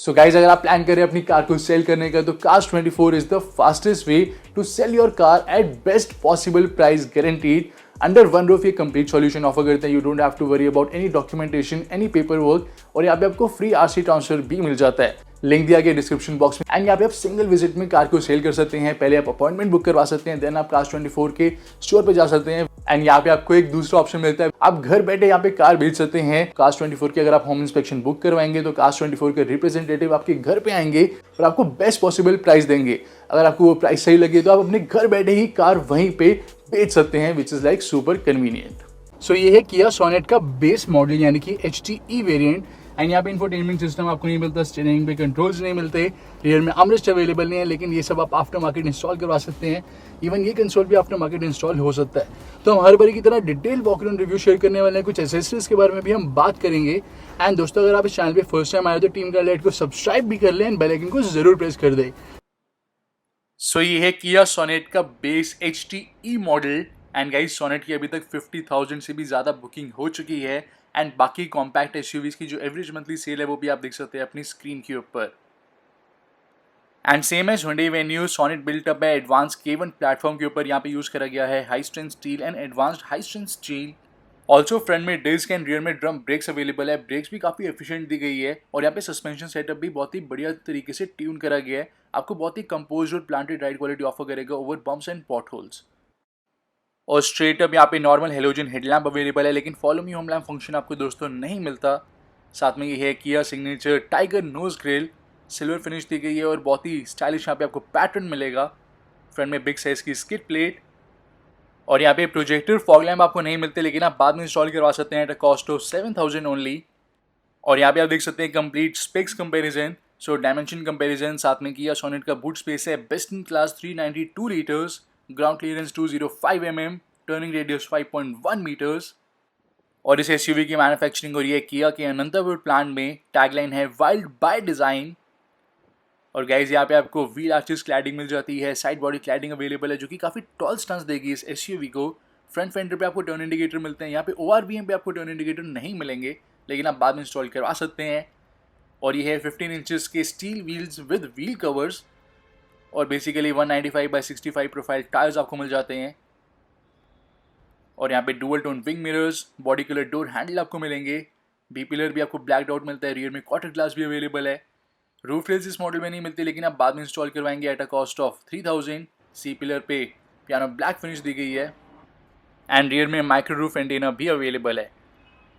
So guys, अगर आप plan करें अपनी कार को सेल करने का तो Cars24 is the fastest way to sell your car at best possible price, guaranteed. Under one roof ये कंप्लीट सॉल्यूशन ऑफर करते हैं। You don't have to worry about any documentation, any paper work, और यहाँ पे आपको free RC transfer भी मिल जाता है। लिंक दिया गया डिस्क्रिप्शन बॉक्स में। एंड यहाँ पे आप सिंगल विजिट में कार को सेल कर सकते हैं। पहले आप अपॉइंटमेंट बुक करवा सकते हैं, देन आप Cars24 के स्टोर पे जा सकते हैं। एंड यहाँ पे आपको एक दूसरा ऑप्शन मिलता है, आप घर बैठे यहाँ पे कार बेच सकते हैं। Cars24 के अगर आप होम इंस्पेक्शन बुक करवाएंगे तो Cars24 के रिप्रेजेंटेटिव आपके घर पे आएंगे और आपको बेस्ट पॉसिबल प्राइस देंगे। अगर आपको वो प्राइस सही लगे तो आप अपने घर बैठे ही कार वहीं पे बेच सकते हैं, which is like super convenient. So ये है किया सोनेट का बेस मॉडल यानी कि HTE वेरिएंट। एंड यहाँ पे इंफोटेनमेंट सिस्टम आपको नहीं मिलता, स्टीयरिंग पे कंट्रोल्स नहीं मिलते, रियर में आर्मरेस्ट अवेलेबल नहीं है, लेकिन ये सब आप आफ्टर मार्केट इंस्टॉल करवा सकते हैं। इवन ये कंसोल भी आफ्टर मार्केट इंस्टॉल हो सकता है। तो हम हर बारी की तरह डिटेल वॉकअराउंड रिव्यू शेयर करने वाले हैं, कुछ एसेसरीज के बारे में भी हम बात करेंगे। एंड दोस्तों, अगर आप इस चैनल पे फर्स्ट टाइम आए तो टीम का लाइट को सब्सक्राइब भी कर लें एंड बेल आइकन को जरूर प्रेस कर दें। सो ये है किया सोनेट का base HTE model. And guys, Sonet की अभी तक 50,000 से भी ज़्यादा बुकिंग हो चुकी है। एंड बाकी कॉम्पैक्ट SUVs की जो एवरेज मंथली सेल है वो भी आप देख सकते हैं अपनी स्क्रीन के ऊपर। And same as Hyundai Venue, Sonet built up है एडवांस K1 प्लेटफॉर्म के ऊपर। यहाँ पे यूज़ करा गया है high strength steel and advanced high strength steel. Also front में डिस्क एंड रियर में ड्रम ब्रेक्स अवेलेबल है। ब्रेक्स भी काफ़ी एफिशिएंट दी गई है और यहाँ पे सस्पेंशन सेटअप भी बहुत ही बढ़िया तरीके से ट्यून करा गया है। आपको बहुत ही कंपोज्ड और प्लांटेड राइड क्वालिटी ऑफर करेगा over bumps and potholes. और स्ट्रेट अप यहाँ पे नॉर्मल हेलोजन हेडलैम्प अवेलेबल है, लेकिन follow me home lamp function आपको दोस्तों नहीं मिलता। साथ में ये है किया signature tiger nose grille, silver finish दी गई है और बहुत ही स्टाइलिश यहाँ पे आपको पैटर्न मिलेगा। फ्रंट में बिग साइज की स्किड प्लेट और यहाँ पे प्रोजेक्टर फॉग लैम्प आपको नहीं मिलते, लेकिन आप बाद में इंस्टॉल करवा सकते हैं at a cost of 7,000 only. और यहाँ पे आप देख सकते हैं complete specs comparison, so dimension comparison. साथ में किया सोनेट का बूट स्पेस है best in class 392 litres, ground clearance 205 mm, turning radius 5.1 metres. और इस SUV की मैन्युफैक्चरिंग हो रही है किया के अनंतपुर प्लांट में। टैगलाइन है वाइल्ड बाय डिज़ाइन। और गाइज, यहाँ पे आपको व्हील आर्चेस क्लैडिंग मिल जाती है, साइड बॉडी क्लैडिंग अवेलेबल है जो कि काफ़ी टॉल स्टांस देगी इस SUV को। फ्रंट फेंडर पे आपको टर्न इंडिकेटर मिलते हैं। यहाँ पे ORVM पे आपको टर्न इंडिकेटर नहीं मिलेंगे, लेकिन आप बाद में इंस्टॉल करवा सकते हैं। और ये है 15 इंचेस के steel wheels with wheel covers और बेसिकली 195/65 प्रोफाइल टायर्स आपको मिल जाते हैं। और यहाँ पे dual tone wing mirrors, body colour door handle आपको मिलेंगे। बी पिलर भी आपको ब्लैक आउट मिलता है, रियर में क्वार्टर ग्लास भी अवेलेबल है। रूफ रेल्स इस मॉडल में नहीं मिलती, लेकिन आप बाद में इंस्टॉल करवाएंगे at a cost of 3,000। C pillar पे पियानो ब्लैक फिनिश दी गई है एंड रियर में माइक्रो रूफ एंटीना भी अवेलेबल है।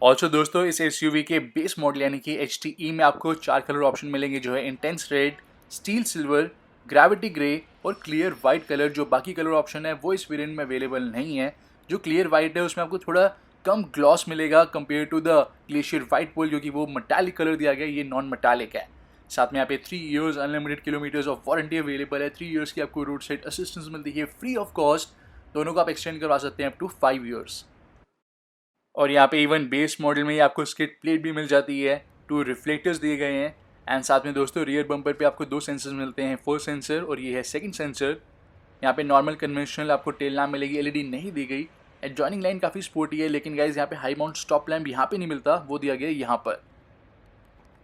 ऑल्सो दोस्तों, इस SUV के बेस मॉडल यानी कि HTE में आपको 4 कलर ऑप्शन मिलेंगे, जो है intense red, steel silver, gravity grey और क्लियर वाइट कलर। जो बाकी कलर ऑप्शन है वो इस वेरिएंट में अवेलेबल नहीं है। जो क्लियर वाइट है उसमें आपको थोड़ा कम ग्लॉस मिलेगा compare to the glacier white pearl, क्योंकि वो मेटालिक कलर दिया गया है, ये नॉन मेटालिक है। साथ में यहाँ पे 3 years unlimited kilometres of warranty available है। 3 years की आपको रोड साइड असिस्टेंस मिलती है फ्री ऑफ कॉस्ट। दोनों को आप एक्सटेंड करवा सकते हैं अप टू 5 years। और यहाँ पे इवन बेस मॉडल में ही आपको स्किड प्लेट भी मिल जाती है, 2 रिफ्लेक्टर्स दिए गए हैं। एंड साथ में दोस्तों, रियर बम्पर पे आपको 2 सेंसर्स मिलते हैं, फर्स्ट सेंसर और ये है सेकंड सेंसर। यहाँ पे नॉर्मल कन्वेंशनल आपको टेल लैम्प मिलेगी, LED नहीं दी गई। एडजॉइनिंग लाइन काफ़ी स्पोर्टी है, लेकिन गाइज यहाँ पे हाई माउंट स्टॉप लैम्प यहाँ पे नहीं मिलता, वो दिया गया है यहाँ पर।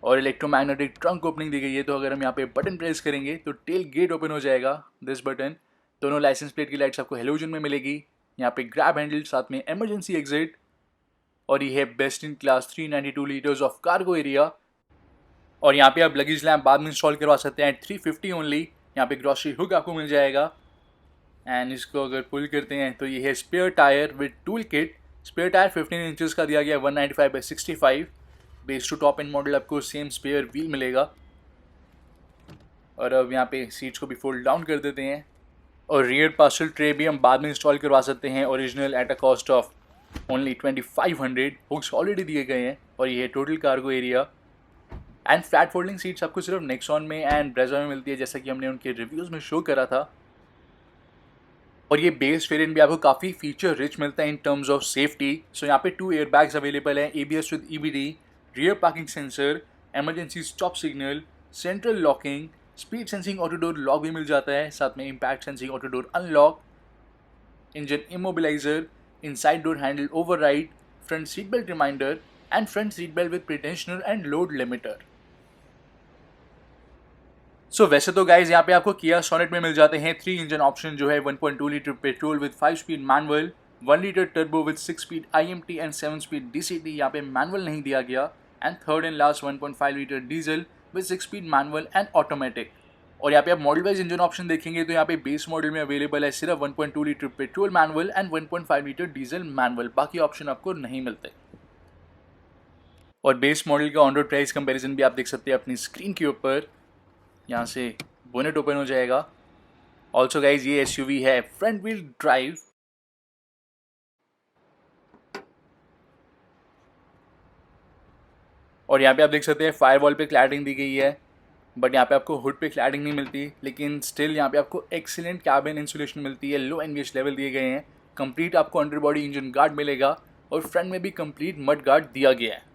और इलेक्ट्रोमैग्नेटिक ट्रंक ओपनिंग दी गई है, तो अगर हम यहाँ पे बटन प्रेस करेंगे तो टेल गेट ओपन हो जाएगा, दिस बटन। दोनों लाइसेंस प्लेट की लाइट्स आपको हेलोजन में मिलेगी। यहाँ पे ग्रैब हैंडल, साथ में इमरजेंसी एग्जिट। और ये है best in class 392 litres of cargo area. और यहाँ पे आप लगेज लैम्प बाद में इंस्टॉल करवा सकते हैं 350 ओनली। यहाँ पे ग्रॉसरी हुक आपको मिल जाएगा। एंड इसको अगर पुल करते हैं तो ये है spare tyre with tool kit. Spare tyre 15 inches का दिया गया 195/65। Base to top end model आपको सेम स्पेयर व्हील मिलेगा। और अब यहाँ पे सीट्स को भी फोल्ड डाउन कर देते हैं। और रियर पार्सल ट्रे भी हम बाद में इंस्टॉल करवा सकते हैं, original at a cost of only 2500। Hooks already दिए गए हैं। और ये है total cargo area. And flat folding seats आपको सिर्फ नेक्सॉन में एंड ब्रेजा में मिलती है, जैसा कि हमने उनके रिव्यूज़ में शो करा था। और ये बेस वेरिएंट भी आपको काफ़ी फीचर रिच मिलता है in terms of safety. So यहाँ पे 2 एयरबैग्स अवेलेबल हैं, ABS with EBD, rear parking sensor, emergency stop signal, central locking, speed sensing auto door lock भी मिल जाता है, साथ में impact sensing auto door unlock, engine immobiliser, inside door handle override, front seat belt reminder and front seat belt with pretensioner and load limiter. So वैसे तो guys यहाँ पे आपको किया सोनेट में मिल जाते हैं 3 इंजन ऑप्शन जो है 1.2 litre petrol with 5 speed manual, 1 litre turbo with 6 speed IMT and 7 speed DCT, यहाँ पे मैनुअल नहीं दिया गया, and third and last 1.5 litre diesel with 6 speed manual and automatic. और यहाँ पे आप मॉडल वाइज इंजन ऑप्शन देखेंगे तो यहाँ पे बेस मॉडल में अवेलेबल है सिर्फ 1.2 litre petrol manual and 1.5 litre diesel manual, बाकी ऑप्शन आपको नहीं मिलते। और बेस मॉडल का ऑन रोड प्राइस कंपैरिजन भी आप देख सकते हैं अपनी स्क्रीन के ऊपर, यहाँ से बोनेट ओपन हो जाएगा। ऑल्सो गाइज ये SUV है फ्रंट व्हील ड्राइव, और यहाँ पे आप देख सकते हैं फायरवॉल पे क्लैडिंग दी गई है, बट यहाँ पे आपको हुड पे क्लैडिंग नहीं मिलती, लेकिन स्टिल यहाँ पे आपको एक्सीलेंट कैबिन इंसुलेशन मिलती है, लो NVH लेवल दिए गए हैं, कंप्लीट आपको अंडर बॉडी इंजन गार्ड मिलेगा, और फ्रंट में भी कंप्लीट मड गार्ड दिया गया है।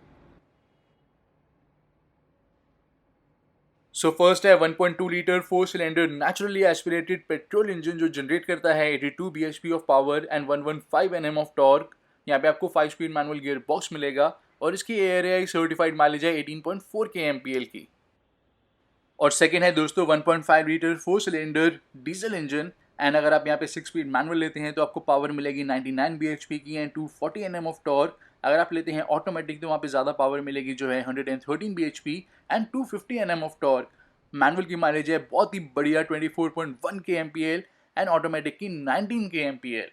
सो फर्स्ट है 1.2 litre 4 cylinder naturally aspirated petrol engine जो जनरेट करता है 82 bhp of power and 115 Nm of torque. यहाँ पे आपको 5 स्पीड मैनुअल गियर बॉक्स मिलेगा, और इसकी ARAI सर्टिफाइड माइलेज है 18.4 kmpl की। और सेकेंड है दोस्तों 1.5 litre 4 cylinder diesel engine, and अगर आप यहाँ पे 6 स्पीड मैनुअल लेते हैं तो आपको पावर मिलेगी 99 bhp की एंड 240 Nm ऑफ टॉर्क। अगर आप लेते हैं ऑटोमेटिक तो वहाँ पे ज़्यादा पावर मिलेगी जो है 113 bhp and 250 Nm of torque. Manual की माइलेज है बहुत ही बढ़िया 24.1 kmpl एंड ऑटोमेटिक की 19 kmpl,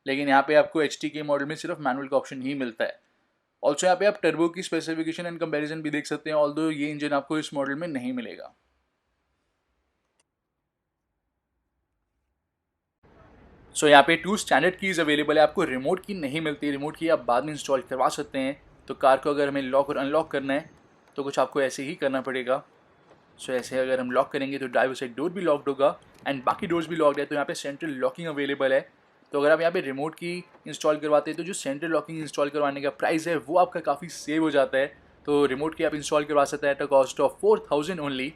लेकिन यहाँ पे आपको HTK मॉडल में सिर्फ मैनुअल का ऑप्शन ही मिलता है। ऑल्सो यहाँ पे आप टर्बो की स्पेसिफिकेशन एंड कंपैरिजन भी देख सकते हैं, ऑल्दो ये इंजन आपको इस मॉडल में नहीं मिलेगा। सो यहाँ पे 2 स्टैंडर्ड कीज अवेलेबल है, आपको रिमोट की नहीं मिलती, रिमोट की आप बाद में इंस्टॉल करवा सकते हैं। तो कार को अगर हमें लॉक और अनलॉक करना है तो कुछ आपको ऐसे ही करना पड़ेगा। सो ऐसे अगर हम लॉक करेंगे तो ड्राइवर साइड डोर भी लॉक्ड होगा एंड बाकी डोर्स भी लॉक्ड है, तो यहाँ पे सेंट्रल लॉकिंग अवेलेबल है। तो अगर आप यहाँ पे रिमोट की इंस्टॉल करवाते हैं तो जो सेंट्रल लॉकिंग इंस्टॉल करवाने का प्राइस है वो आपका काफ़ी सेव हो जाता है। तो रिमोट की आप इंस्टॉल करवा सकते हैं at a cost of 4000 only.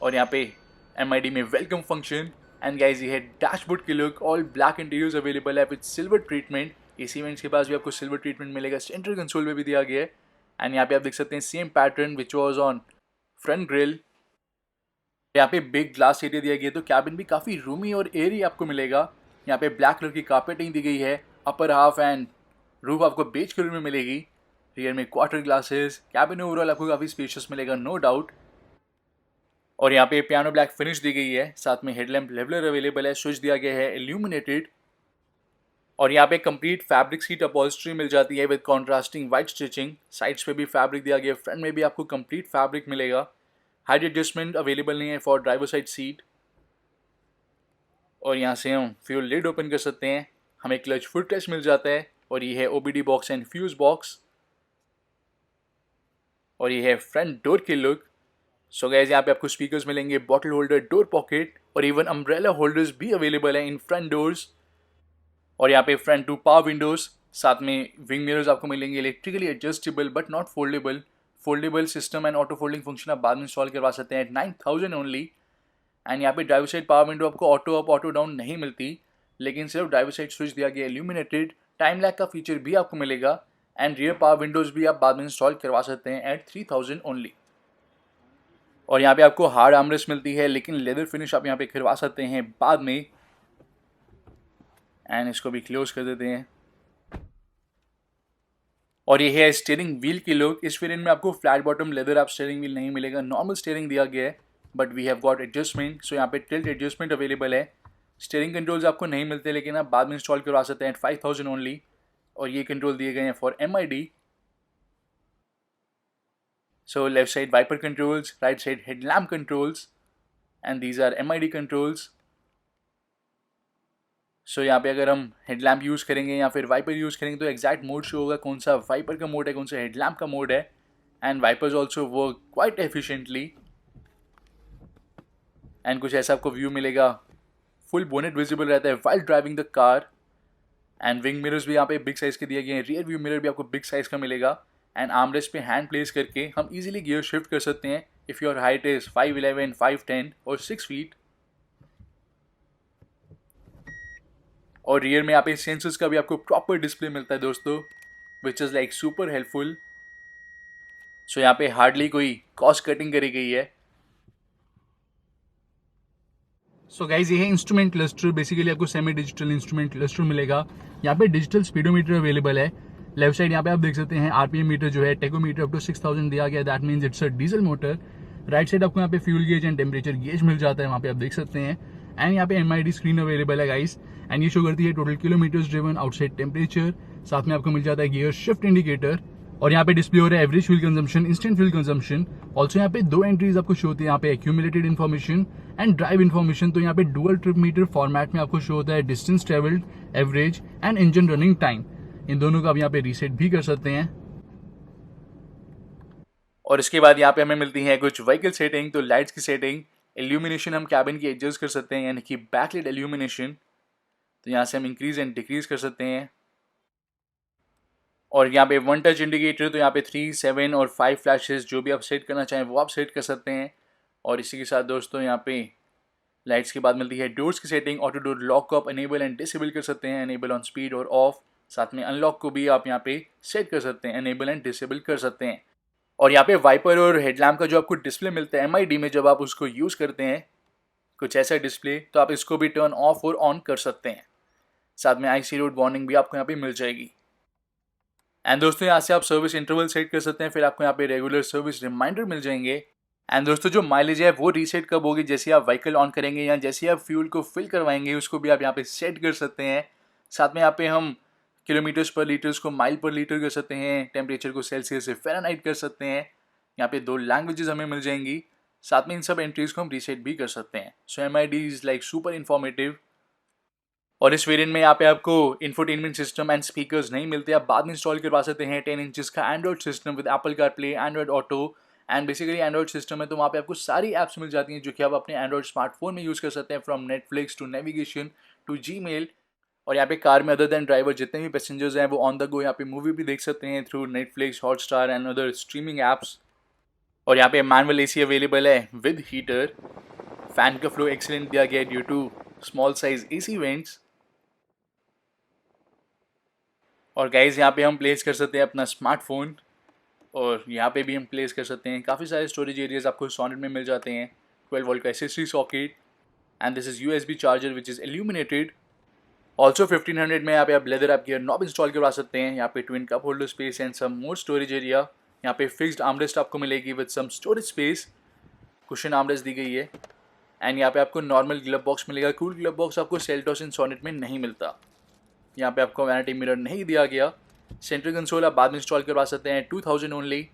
और यहाँ पे MID में वेलकम फंक्शन, एंड गाइज ये है डैशबोर्ड की look, all black interiors available है with silver treatment. AC vents के पास भी आपको सिल्वर ट्रीटमेंट मिलेगा, सेंट्रल कंसोल में भी दिया गया है। एंड यहाँ पे आप देख सकते हैं same pattern which was on front grille. यहाँ पे बिग ग्लास एरिया दिया गया है, तो कैबिन भी काफ़ी रूमी और एयरी आपको मिलेगा। यहाँ पे ब्लैक कलर की कार्पेटिंग दी गई है, अपर हाफ एंड रूफ आपको बेज कलर में मिलेगी। रियर में क्वार्टर ग्लासेस, कैबिन ओवरऑल आपको काफ़ी स्पेशियस मिलेगा नो डाउट। और यहाँ पे पियानो ब्लैक फिनिश दी गई है, साथ में हेडलैम्प लेवलर अवेलेबल है, स्विच दिया गया है इल्यूमिनेटेड। और यहाँ पे कंप्लीट फैब्रिक सीट अपॉल्स्ट्री मिल जाती है with contrasting white stitching, sides पे भी फैब्रिक दिया गया है, फ्रंट में भी आपको कंप्लीट फैब्रिक मिलेगा। हाइट एडजस्टमेंट अवेलेबल नहीं है फॉर ड्राइवर साइड सीट। और यहाँ से हम फ्यूल लिड ओपन कर सकते हैं, हमें क्लच फुट टेस्ट मिल जाता है, और ये है OBD box and fuse box. और ये है फ्रंट डोर की लुक। सो गाइस यहाँ पे आपको स्पीकर्स मिलेंगे, बॉटल होल्डर, डोर पॉकेट, और इवन अम्ब्रेला होल्डर्स भी अवेलेबल है इन फ्रंट डोर्स। और यहाँ पे फ्रंट 2 पावर विंडोज, साथ में विंग मिरर्स आपको मिलेंगे, electrically adjustable but not foldable. Foldable system and auto folding function आप बाद में इंस्टॉल करवा सकते हैं एट 9000 ओनली। एंड यहाँ पे ड्राइवर साइड पावर विंडो आपको ऑटो अप ऑटो डाउन नहीं मिलती, लेकिन सिर्फ ड्राइवर साइड स्विच दिया गया इल्यूमिनेटेड, टाइम लैग का फीचर भी आपको मिलेगा, एंड रियर पावर विंडोज भी आप बाद में इंस्टॉल करवा सकते हैं एट 3000 ओनली। और यहाँ पे आपको हार्ड आर्मरेस्ट मिलती है, लेकिन लेदर फिनिश आप यहाँ पे करवा सकते हैं बाद में। एंड इसको भी क्लोज कर देते हैं। और ये है स्टीयरिंग व्हील की लुक। इस वेरिएंट में आपको फ्लैट बॉटम लेदर आप स्टीयरिंग व्हील नहीं मिलेगा, नॉर्मल स्टीयरिंग दिया गया है, but we have got adjustment. So यहाँ पे टिल्ट एडजस्टमेंट अवेलेबल है। स्टीयरिंग कंट्रोल्स आपको नहीं मिलते, लेकिन आप बाद में इंस्टॉल करवा सकते हैं एट 5000 ओनली। और ये कंट्रोल दिए गए हैं for MID। So left side wiper controls, right side headlamp controls, and these are MID controls. So यहाँ पे अगर हम हेडलैम्प यूज़ करेंगे या फिर वाइपर यूज़ करेंगे तो एग्जैक्ट मोड शो होगा, कौन सा वाइपर का मोड है, कौन सा हेडलैम्प का मोड है। And wipers also work quite efficiently. And कुछ ऐसा आपको व्यू मिलेगा, फुल बोनेट विजिबल रहता है while driving the car. And wing mirrors भी यहाँ पे बिग साइज़ के दिए गए हैं, रियर व्यू मिरर भी आपको बिग साइज़ का मिलेगा। एंड आर्मरेस्ट पे हैंड प्लेस करके हम इजीली गियर शिफ्ट कर सकते हैं इफ़ योर हाइट इज़ 5'11", 5'10" और 6 फीट। और रियर में यहाँ पे सेंसर्स का भी आपको प्रॉपर डिस्प्ले मिलता है दोस्तों, which is like super helpful. So यहाँ पे हार्डली कोई कॉस्ट कटिंग करी गई है। सो गाइज ये है इंस्ट्रूमेंट क्लस्टर। बेसिकली आपको सेमी डिजिटल इंस्ट्रूमेंट क्लस्टर मिलेगा। यहाँ पे डिजिटल स्पीडोमीटर अवेलेबल है। लेफ्ट साइड यहाँ पे आप देख सकते हैं आरपीएम मीटर जो है, टेकोमीटर अप टू 6000 दिया गया, that means it's a diesel motor. Right side आपको यहाँ पे fuel gauge and temperature gauge मिल जाता है, वहाँ पे आप देख सकते हैं। एंड यहाँ पे एमआईडी स्क्रीन अवेलेबल है गाइस, एंड ये शो करती है total kilometres driven, outside temperature. साथ में आपको मिल जाता है गियर शिफ्ट इंडिकेटर, और यहाँ पे डिस्प्ले हो रहा है average fuel consumption, instant fuel consumption. Also यहाँ पे 2 एंट्रीज आपको शो होती है, यहाँ पे accumulated information and drive information. तो यहाँ पे डुअल ट्रिप मीटर फॉर्मेट में आपको शो होता है distance travelled, average and engine running time. इन दोनों का आप यहाँ पे रीसेट भी कर सकते हैं। और इसके बाद यहाँ पे हमें मिलती है कुछ व्हीकल सेटिंग। तो लाइट्स की सेटिंग, इल्यूमिनेशन हम कैबिन की एडजस्ट कर सकते हैं, यानी कि बैकलाइट इल्यूमिनेशन। तो यहाँ से हम इंक्रीज एंड डिक्रीज कर सकते हैं। और यहाँ पे 1 टच इंडिकेटर, तो यहाँ पे 3, 7 और 5 फ्लैशेस जो भी आप सेट करना चाहें वो आप सेट कर सकते हैं। और इसी के साथ दोस्तों यहाँ पे लाइट्स के बाद मिलती है डोर्स की सेटिंग। ऑटो डोर लॉक को आप अनेबल एंड डिसेबल कर सकते हैं, अनेबल ऑन स्पीड और ऑफ। साथ में अनलॉक को भी आप यहाँ पे सेट कर सकते हैं, अनेबल एंड डिसेबल कर सकते हैं। और यहाँ पे वाइपर और हेडलैम्प का जो आपको डिस्प्ले मिलता है एमआईडी में, जब आप उसको यूज़ करते हैं कुछ ऐसा डिस्प्ले, तो आप इसको भी टर्न ऑफ और ऑन कर सकते हैं। साथ में आईसी रोड वार्निंग भी आपको यहाँ पे मिल जाएगी। एंड दोस्तों यहाँ से आप सर्विस इंटरवल सेट कर सकते हैं, फिर आपको यहाँ पे रेगुलर सर्विस रिमाइंडर मिल जाएंगे। एंड दोस्तों जो माइलेज है वो रीसेट कब होगी, जैसे आप व्हीकल ऑन करेंगे या जैसे आप फ्यूल को फिल करवाएंगे, उसको भी आप यहाँ पे सेट कर सकते हैं। साथ में यहाँ पे हम किलोमीटर्स पर लीटर्स को माइल पर लीटर कर सकते हैं, टेम्परेचर को सेल्सियस से फ़ारेनहाइट कर सकते हैं। यहाँ पे 2 लैंग्वेजेस हमें मिल जाएंगी। साथ में इन सब एंट्रीज को हम रीसेट भी कर सकते हैं। So MID is like super informative. और इस वेरिएंट में यहाँ पे आपको इंफोटेनमेंट सिस्टम एंड स्पीकर्स नहीं मिलते, आप बाद में इंस्टॉल करवा सकते हैं। 10 इंचेस का Android system with Apple CarPlay, Android auto and basically Android system है, तो वहाँ पे आपको सारी ऐप्स मिल जाती हैं जो कि आप अपने एंड्रॉइड स्मार्टफोन में यूज़ कर सकते हैं, from Netflix to navigation to Gmail. और यहाँ पे कार में अदर देन ड्राइवर जितने भी पैसेंजर्स हैं वो ऑन द गो यहाँ पे मूवी भी देख सकते हैं through Netflix, Hotstar and other streaming apps. और यहाँ पे मैनुअल एसी अवेलेबल है विद हीटर। फैन का फ्लो एक्सीलेंट दिया गया है due to small size AC vents. और गाइज यहाँ पे हम प्लेस कर सकते हैं अपना स्मार्टफोन, और यहाँ पे भी हम प्लेस कर सकते हैं। काफ़ी सारे स्टोरेज एरियाज आपको सॉनेट में मिल जाते हैं। 12 वोल्ट का SSD socket, and this is USB charger which is illuminated. Also 1500 में यहाँ पे आप लेदर ऐप गियर नॉब इंस्टॉल करवा सकते हैं। यहाँ पे twin cup holder space and some more storage area. यहाँ पे फिक्स्ड आर्मरेस्ट आपको मिलेगी with some storage space, cushion armrest दी गई है। एंड यहाँ पे आपको नॉर्मल ग्लव बॉक्स मिलेगा। कूल ग्लव बॉक्स आपको सेल्टॉस इन सॉनेट में नहीं मिलता। यहाँ पे आपको वैनिटी मिरर नहीं दिया गया। सेंट्रल कंसोल आप बाद में इंस्टॉल करवा सकते हैं, 2000 ओनली।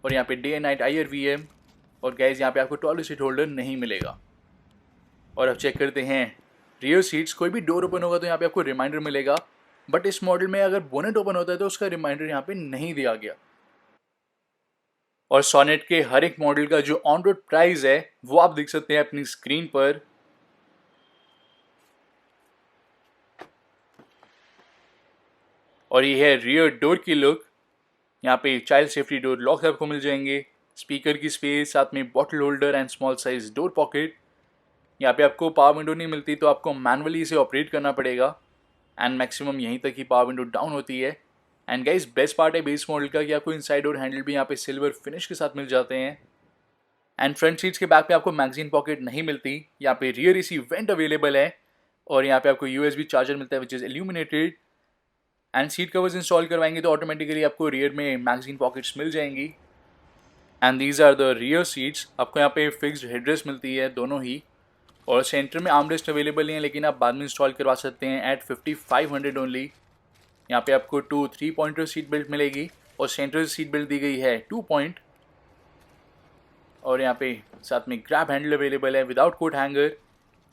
और यहाँ पे डे एंड नाइट IRVM। और गैस यहाँ पे आपको टॉयलेट सीट होल्डर नहीं मिलेगा। और अब चेक करते हैं रियर सीट्स। कोई भी डोर ओपन होगा तो यहाँ पे आपको रिमाइंडर मिलेगा, बट इस मॉडल में अगर बोनेट ओपन होता है तो उसका रिमाइंडर यहाँ पे नहीं दिया गया। और सोनेट के हर एक मॉडल का जो ऑन रोड प्राइस है वो आप देख सकते हैं अपनी स्क्रीन पर। और ये है रियर डोर की लुक। यहाँ पे चाइल्ड सेफ्टी डोर लॉक्स आपको मिल जाएंगे, स्पीकर की स्पेस, साथ में bottle holder and small size door pocket. यहाँ पे आपको पावर विंडो नहीं मिलती, तो आपको मैनुअली इसे ऑपरेट करना पड़ेगा, एंड मैक्सिमम यहीं तक ही पावर विंडो डाउन होती है। एंड गाइस बेस्ट पार्ट है बेस मॉडल का कि आपको इनसाइड और हैंडल भी यहाँ पे सिल्वर फिनिश के साथ मिल जाते हैं। एंड फ्रंट सीट्स के बैक पे आपको मैगजीन पॉकेट नहीं मिलती। यहाँ पे रियर एसी वेंट अवेलेबल है, और यहाँ पे आपको USB चार्जर मिलता है विच is illuminated. And seat covers install करवाएंगे तो ऑटोमेटिकली आपको रियर में मैगजीन पॉकेट्स मिल जाएंगी। And these are the rear seats. आपको यहाँ पे फिक्स्ड हेडरेस्ट मिलती है दोनों ही, और सेंटर में आर्मरेस्ट अवेलेबल नहीं है, लेकिन आप बाद में इंस्टॉल करवा सकते हैं एट 5500 ओनली। यहाँ पे आपको 2 3 पॉइंटर सीट बेल्ट मिलेगी, और सेंट्रल सीट बेल्ट दी गई है 2 पॉइंट। और यहाँ पे साथ में ग्रैब हैंडल अवेलेबल है विदाउट कोट हैंगर।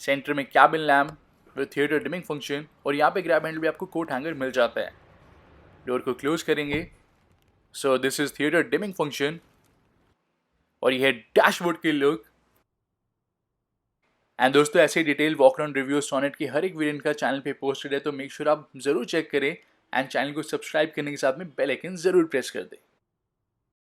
सेंटर में cabin lamp with theatre dimming function, और यहाँ पे ग्रैब हैंडल भी आपको कोट हैंगर मिल जाता है। डोर को क्लोज करेंगे, so this is theatre dimming function. और ये है डैशबोर्ड की लुक। एंड दोस्तों ऐसे detail walk around review Sonet की हर एक वेरिएंट का चैनल पे पोस्टेड है, तो मेक श्योर आप जरूर चेक करें, एंड चैनल को सब्सक्राइब करने के साथ में बेल आइकन जरूर प्रेस कर दें।